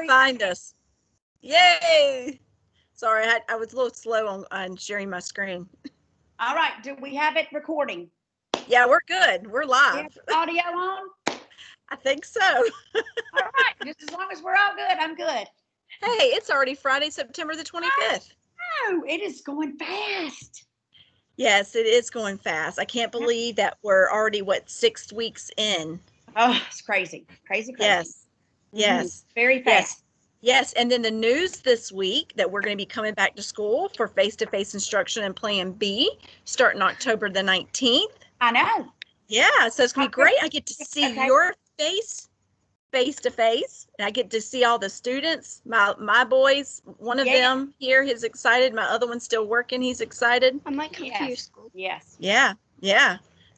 to find us. Yay! Sorry, I was a little slow on sharing my screen. All right. Do we have it recording? Yeah, we're good. We're live. Audio on? I think so. All right. Just as long as we're all good, I'm good. Hey, it's already Friday, September the 25th. Oh, it is going fast. Yes, it is going fast. I can't believe that we're already, 6 weeks in? Oh, it's crazy. Crazy. Yes. Yes. Very fast. Yes. Yes, and then the news this week that we're going to be coming back to school for face-to-face instruction in Plan B starting October the 19th. I know. Yeah, so it's going to be great. I get to see your face-to-face, and I get to see all the students, my boys. One of them here, he's excited. My other one's still working. He's excited. I might come to your school. Yes. Yeah.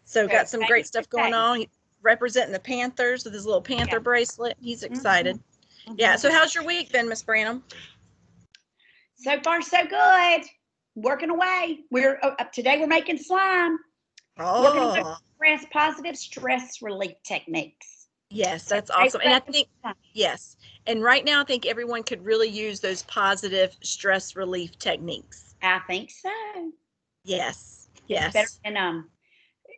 So got some great stuff going on. Representing the Panthers with his little Panther bracelet. He's excited. Yeah. So how's your week been, Miss Branham? So far, so good. Working away. Today we're making slime. Working on positive stress relief techniques. Yes, that's awesome. And I think, yes. And right now, I think everyone could really use those positive stress relief techniques. I think so. Yes. Yes. It's better than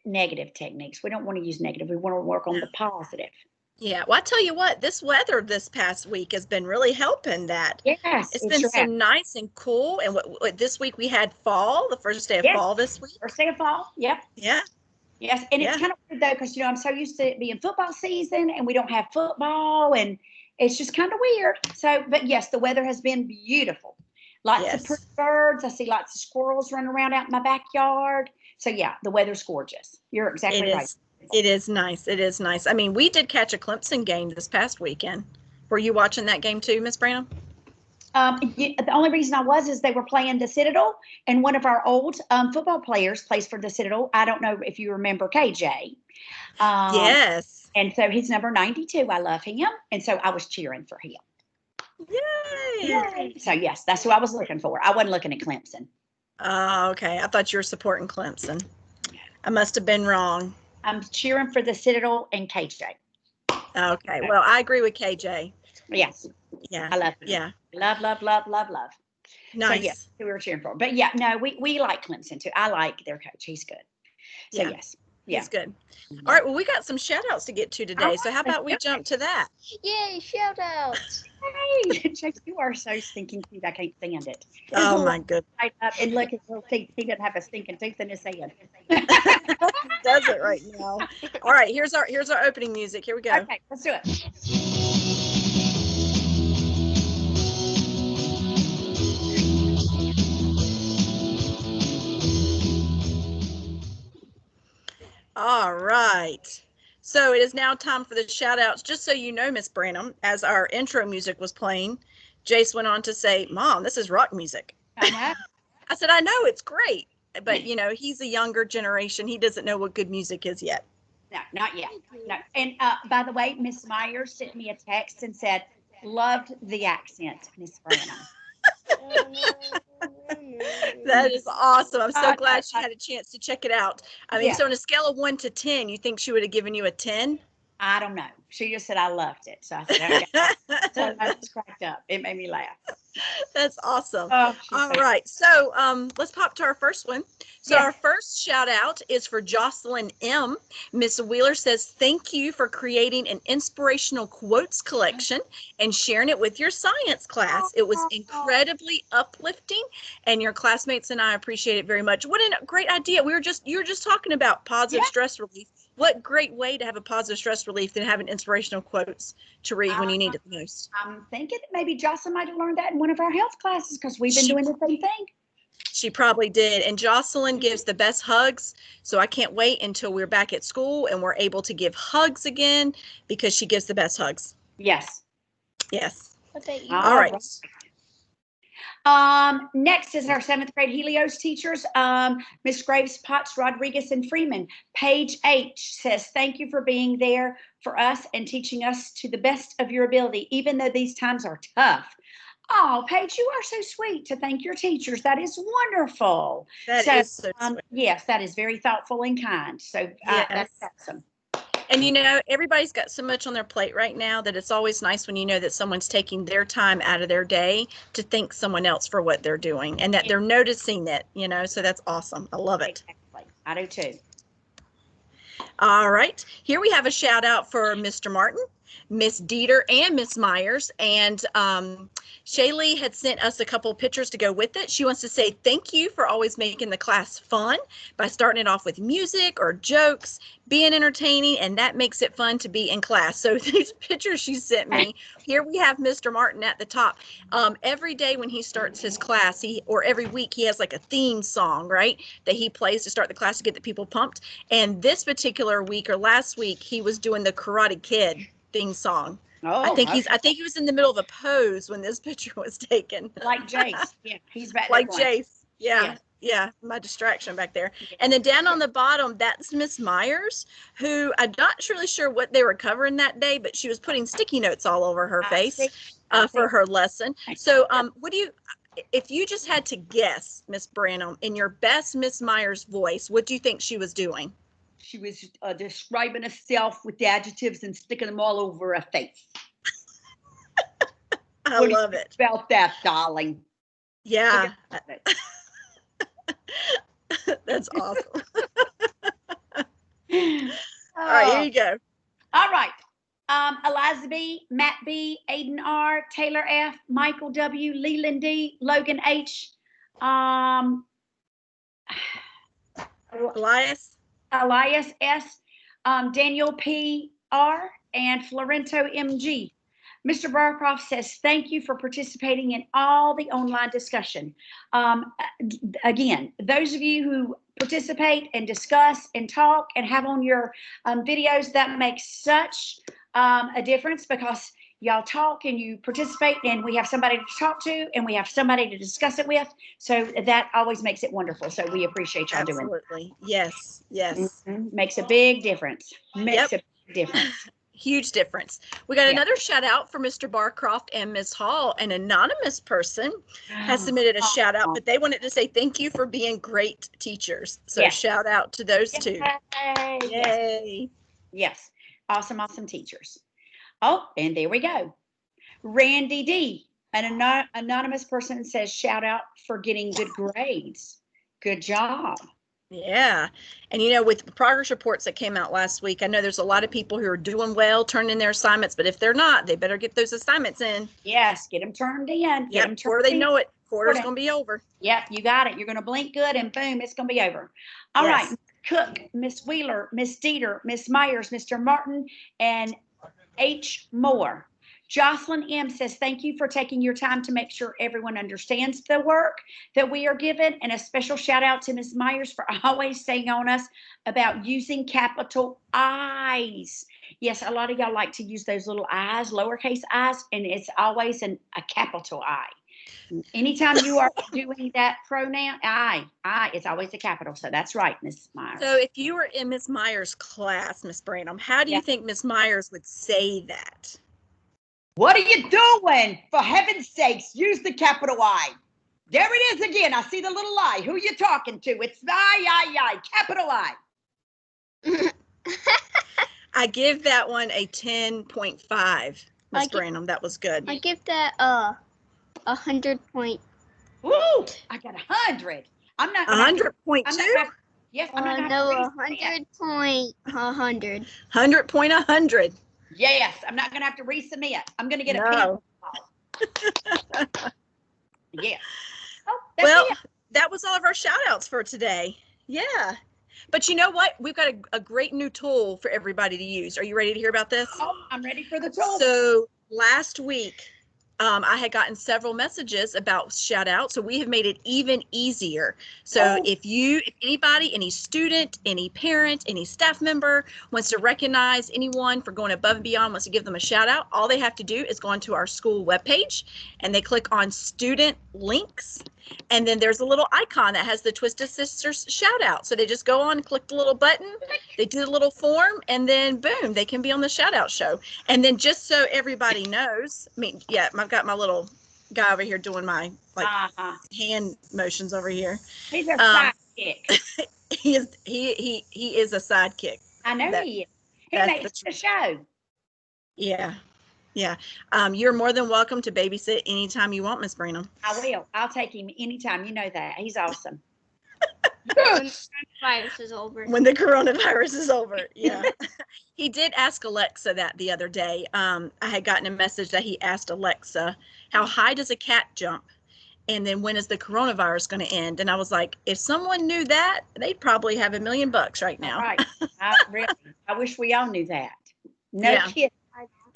negative techniques. We don't want to use negative. We want to work on the positive. Yeah. Well, I tell you what, this weather this past week has been really helping that. Yes. It's been so nice and cool. And this week we had fall, the first day of fall this week. First day of fall. Yep. Yeah. Yes. And it's kind of weird though, because, I'm so used to it being football season and we don't have football and it's just kind of weird. So, but yes, the weather has been beautiful. Lots of pretty birds. I see lots of squirrels running around out in my backyard. So yeah, the weather's gorgeous. You're exactly right. It is nice. It is nice. I mean, we did catch a Clemson game this past weekend. Were you watching that game too, Miss Branham? The only reason I was is they were playing the Citadel, and one of our old football players plays for the Citadel. I don't know if you remember KJ. Yes. And so he's number 92. I love him, and so I was cheering for him. Yay! So yes, that's who I was looking for. I wasn't looking at Clemson. Oh, okay. I thought you were supporting Clemson. I must have been wrong. I'm cheering for the Citadel and KJ. Okay. Well, I agree with KJ. Yes. Yeah. I love him. Yeah. Love. Nice. So, yes, we were cheering for. But yeah, no, we like Clemson too. I like their coach. He's good. So yes. Yeah. He's good. All right. Well, we got some shout outs to get to today. So how about we jump to that? Yay, shout outs. Hey, Chase, you are so stinking cute. I can't stand it. Oh my goodness. And look, his little teeth. He doesn't have a stinking tooth in his head. Does it right now. All right. Here's our opening music. Here we go. Okay, let's do it. All right. So it is now time for the shout outs. Just so you know, Miss Branham, as our intro music was playing, Jace went on to say, Mom, this is rock music. I know. I said, I know, it's great. But, he's a younger generation. He doesn't know what good music is yet. No, not yet. No. And by the way, Miss Myers sent me a text and said, loved the accent, Miss Branham. That is awesome. I'm so glad she had a chance to check it out. I mean, so on a scale of 1 to 10, you think she would have given you a 10? I don't know. She just said I loved it. So I said, okay. So I just cracked up. It made me laugh. That's awesome. Oh, all right. So let's pop to our first one. So our first shout out is for Jocelyn M. Miss Wheeler says, thank you for creating an inspirational quotes collection and sharing it with your science class. It was incredibly uplifting and your classmates and I appreciate it very much. What a great idea. You were just talking about positive stress relief. What great way to have a positive stress relief than having inspirational quotes to read when you need it the most. I'm thinking that maybe Jocelyn might have learned that in one of our health classes because we've been doing the same thing. She probably did. And Jocelyn gives the best hugs. So I can't wait until we're back at school and we're able to give hugs again because she gives the best hugs. Yes. Yes. Okay. All right. Next is our 7th grade Helios teachers, Miss Graves, Potts, Rodriguez, and Freeman. Page H says, thank you for being there for us and teaching us to the best of your ability, even though these times are tough. Oh, Paige, you are so sweet to thank your teachers. That is wonderful. That is so sweet. Yes, that is very thoughtful and kind. So that's awesome. And everybody's got so much on their plate right now that it's always nice when you know that someone's taking their time out of their day to thank someone else for what they're doing and that they're noticing it, so that's awesome. I love it. Exactly. I do too. All right. Here we have a shout out for Mr. Martin, Miss Dieter, and Miss Myers. And Shaylee had sent us a couple of pictures to go with it. She wants to say thank you for always making the class fun by starting it off with music or jokes, being entertaining, and that makes it fun to be in class. So these pictures she sent me, here we have Mr. Martin at the top. Every day when he starts his class, or every week, he has like a theme song, right, that he plays to start the class to get the people pumped. And this particular week or last week, he was doing the Karate Kid theme song. Oh, I think he was in the middle of a pose when this picture was taken. Like Jace. Yeah, he's back there. Like Jace. Yeah, my distraction back there. And then down on the bottom, that's Miss Myers, who I'm not really sure what they were covering that day, but she was putting sticky notes all over her face for her lesson. So if you just had to guess, Miss Branham, in your best Miss Myers voice, what do you think she was doing? She was describing herself with the adjectives and sticking them all over her face. I love it. About that, darling. Yeah. That's awesome. All right, here you go. All right. Eliza B, Matt B, Aiden R, Taylor F, Michael W, Leland D, Logan H, Elias S, Daniel P R, and Florento MG. Mr. Barcroft says, thank you for participating in all the online discussion. Again, those of you who participate and discuss and talk and have on your videos, that makes such a difference because y'all talk and you participate and we have somebody to talk to and we have somebody to discuss it with. So that always makes it wonderful. So we appreciate y'all doing it. Absolutely. Yes. Makes a big difference. Makes a big difference. Huge difference. We got another shout out for Mr. Barcroft and Miss Hall. An anonymous person has submitted a shout out, but they wanted to say thank you for being great teachers. So shout out to those two. Yay. Yes. Awesome teachers. Oh, and there we go. Randy D, an anonymous person says shout out for getting good grades. Good job. Yeah. And with the progress reports that came out last week, I know there's a lot of people who are doing well, turning in their assignments, but if they're not, they better get those assignments in. Yes, get them turned in. Yeah, before they know it, quarter's going to be over. Yep, you got it. You're going to blink good and boom, it's going to be over. All right. Cook, Miss Wheeler, Miss Dieter, Miss Myers, Mr. Martin, and H. Moore. Jocelyn M says, thank you for taking your time to make sure everyone understands the work that we are given. And a special shout out to Ms. Myers for always saying on us about using capital I's. Yes, a lot of y'all like to use those little I's, lowercase I's, and it's always a capital I. Anytime you are doing that pronoun, I, it's always a capital. So that's right, Ms. Myers. So if you were in Ms. Myers' class, Ms. Branham, how do you think Ms. Myers would say that? What are you doing? For heaven's sakes, use the capital I. There it is again. I see the little I. Who you talking to? It's I, capital I. I give that one a 10.5, Ms. Branham. That was good. I give that 100 point. Woo! I got 100. I'm not 100.2. Yes, I'm not. No, 100 point 100. 100.100. Yes, I'm not going to have to resubmit. I'm going to get a pen. Yeah. Oh, well, that was all of our shout outs for today. Yeah. But you know what? We've got a great new tool for everybody to use. Are you ready to hear about this? Oh, I'm ready for the tool. So last week, I had gotten several messages about shout out. So we have made it even easier. So if anybody, any student, any parent, any staff member wants to recognize anyone for going above and beyond, wants to give them a shout out, all they have to do is go onto our school webpage and they click on student links. And then there's a little icon that has the Twisted Sisters shout out. So they just go on and click the little button, they do the little form, and then boom, they can be on the shout out show. And then just so everybody knows, I've got my little guy over here doing my hand motions over here. He's a sidekick. He is a sidekick. I know he is. He That's makes the the show. Yeah. Yeah. You're more than welcome to babysit anytime you want, Miss Brenham. I will. I'll take him anytime. You know that. He's awesome. When the virus is over. When the coronavirus is over. Yeah. He did ask Alexa that the other day. I had gotten a message that he asked Alexa, how high does a cat jump? And then when is the coronavirus going to end? And I was like, if someone knew that, they'd probably have $1 million right now. All right. I wish we all knew that. No Yeah. kidding.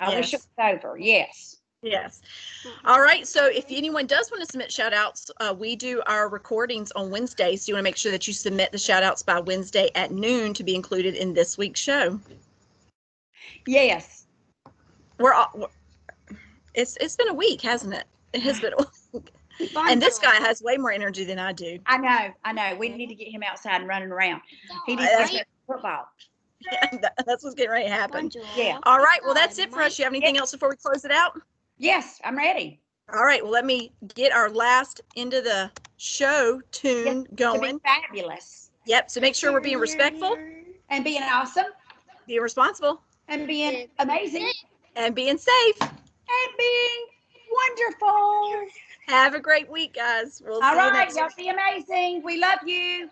I wish it Yes. was over. Yes. Yes. All right. So if anyone does want to submit shout outs, we do our recordings on Wednesdays. So you want to make sure that you submit the shout outs by Wednesday at noon to be included in this week's show. Yes. It's been a week, hasn't it? It has been a week. And this guy has way more energy than I do. I know. We need to get him outside and running around. He needs That's to play football. Yeah, that's what's getting ready to happen. Yeah. All right. Well, that's it for us. You have anything else before we close it out? Yes, I'm ready. All right. Well, let me get our last end of the show tune To be going. fabulous Yep. So make sure we're being respectful, and being awesome being responsible, and being amazing and being safe. and being wonderful. Have a great week, guys. We'll see All you right, next week. y'all be amazing. We love you.